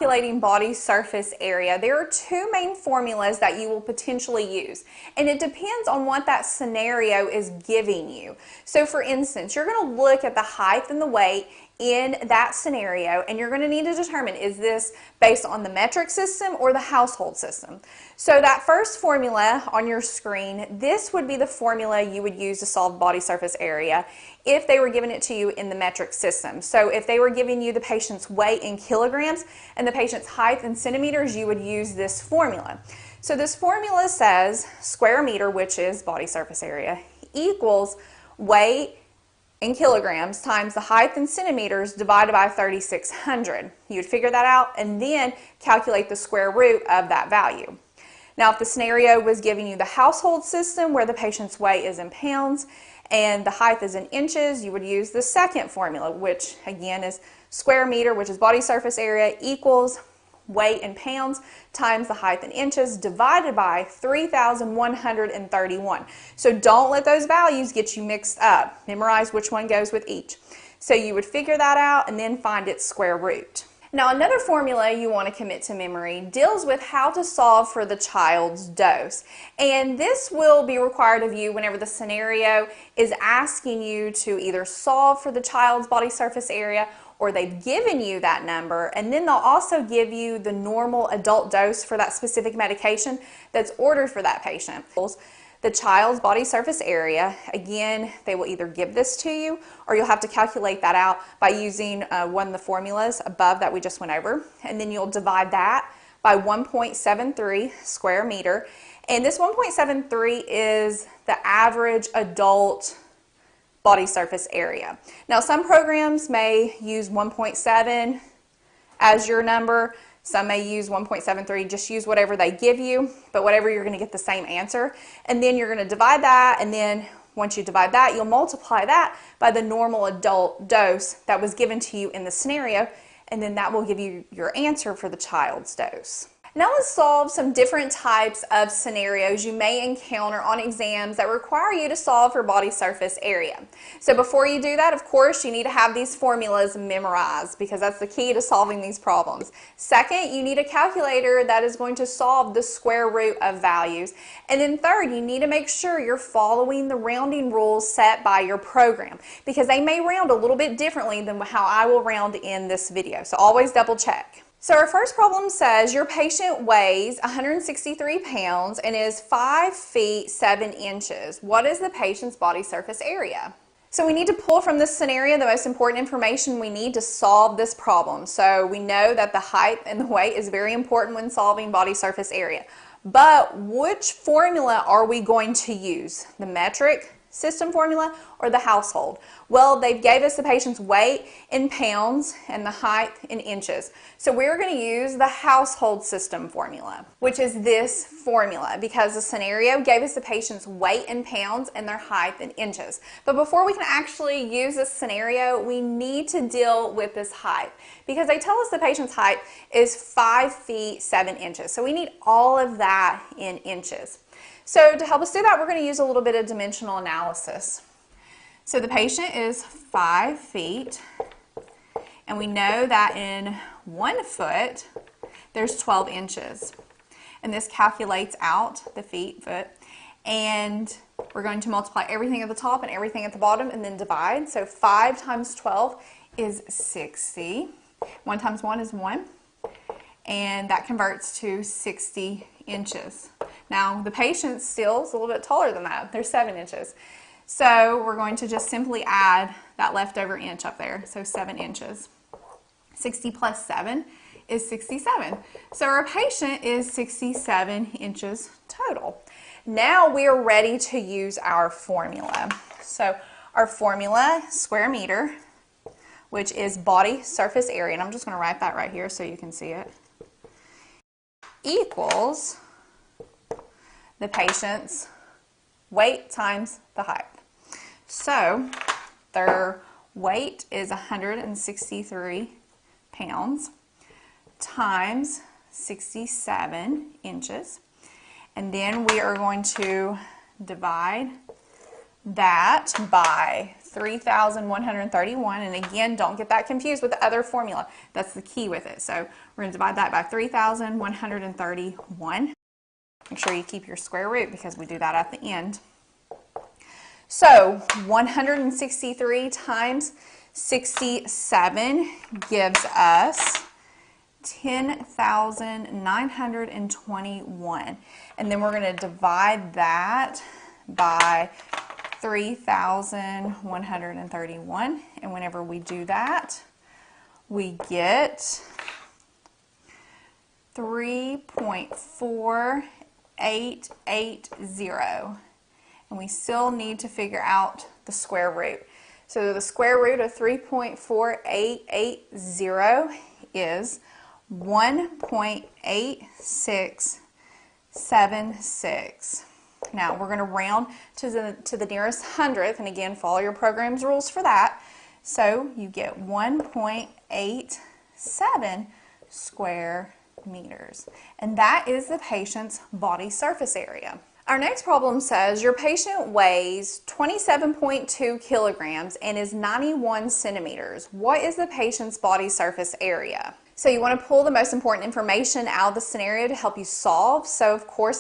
Calculating body surface area, there are two main formulas that you will potentially use, and it depends on what that scenario is giving you. So for instance, you're going to look at the height and the weight in that scenario, and you're going to need to determine, is this based on the metric system or the household system? So that first formula on your screen, this would be the formula you would use to solve body surface area if they were giving it to you in the metric system. So if they were giving you the patient's weight in kilograms and the patient's height in centimeters, you would use this formula. So this formula says square meter, which is body surface area, equals weight in kilograms times the height in centimeters divided by 3,600. You would figure that out and then calculate the square root of that value. Now, if the scenario was giving you the household system where the patient's weight is in pounds and the height is in inches, you would use the second formula, which again is square meter, which is body surface area, equals weight in pounds times the height in inches divided by 3,131. So don't let those values get you mixed up. Memorize which one goes with each. So you would figure that out and then find its square root. Now, another formula you want to commit to memory deals with how to solve for the child's dose. And this will be required of you whenever the scenario is asking you to either solve for the child's body surface area or they've given you that number, and then they'll also give you the normal adult dose for that specific medication that's ordered for that patient. The child's body surface area, again, they will either give this to you or you'll have to calculate that out by using one of the formulas above that we just went over, and then you'll divide that by 1.73 square meter. And this 1.73 is the average adult body surface area. Now, some programs may use 1.7 as your number. Some may use 1.73, just use whatever they give you, but whatever, you're going to get the same answer. And then you're going to divide that, and then once you divide that, you'll multiply that by the normal adult dose that was given to you in the scenario, and then that will give you your answer for the child's dose. Now let's solve some different types of scenarios you may encounter on exams that require you to solve for body surface area. So before you do that, of course, you need to have these formulas memorized because that's the key to solving these problems. Second, you need a calculator that is going to solve the square root of values. And then third, you need to make sure you're following the rounding rules set by your program because they may round a little bit differently than how I will round in this video. So always double check. So our first problem says your patient weighs 163 pounds and is 5 feet 7 inches. What is the patient's body surface area? So we need to pull from this scenario the most important information we need to solve this problem. So we know that the height and the weight is very important when solving body surface area. But which formula are we going to use? The metric system formula or the household? Well, they gave us the patient's weight in pounds and the height in inches. So we're going to use the household system formula, which is this formula because the scenario gave us the patient's weight in pounds and their height in inches. But before we can actually use this scenario, we need to deal with this height because they tell us the patient's height is 5 feet 7 inches. So we need all of that in inches. So to help us do that, we're going to use a little bit of dimensional analysis. So the patient is 5 feet, and we know that in 1 foot, there's 12 inches. And this calculates out the feet, foot, and we're going to multiply everything at the top and everything at the bottom and then divide. So 5 times 12 is 60. 1 times 1 is 1, and that converts to 60 inches. Now, the patient still is a little bit taller than that. They're 7 inches. So we're going to just simply add that leftover inch up there. So 7 inches. 60 plus 7 is 67. So our patient is 67 inches total. Now we are ready to use our formula. So our formula, square meter, which is body surface area, and I'm just going to write that right here so you can see it, equals the patient's weight times the height. So their weight is 163 pounds times 67 inches. And then we are going to divide that by 3,131, and again, don't get that confused with the other formula. That's the key with it. So we're going to divide that by 3,131. Make sure you keep your square root because we do that at the end. So 163 times 67 gives us 10,921. And then we're going to divide that by 3,131. And whenever we do that, we get 3.4880. And we still need to figure out the square root. So the square root of 3.4880 is 1.8676. Now we're going to round to the nearest hundredth, and again, follow your program's rules for that. So you get 1.87 square meters, and that is the patient's body surface area. Our next problem says your patient weighs 27.2 kilograms and is 91 centimeters. What is the patient's body surface area? So you want to pull the most important information out of the scenario to help you solve. So of course,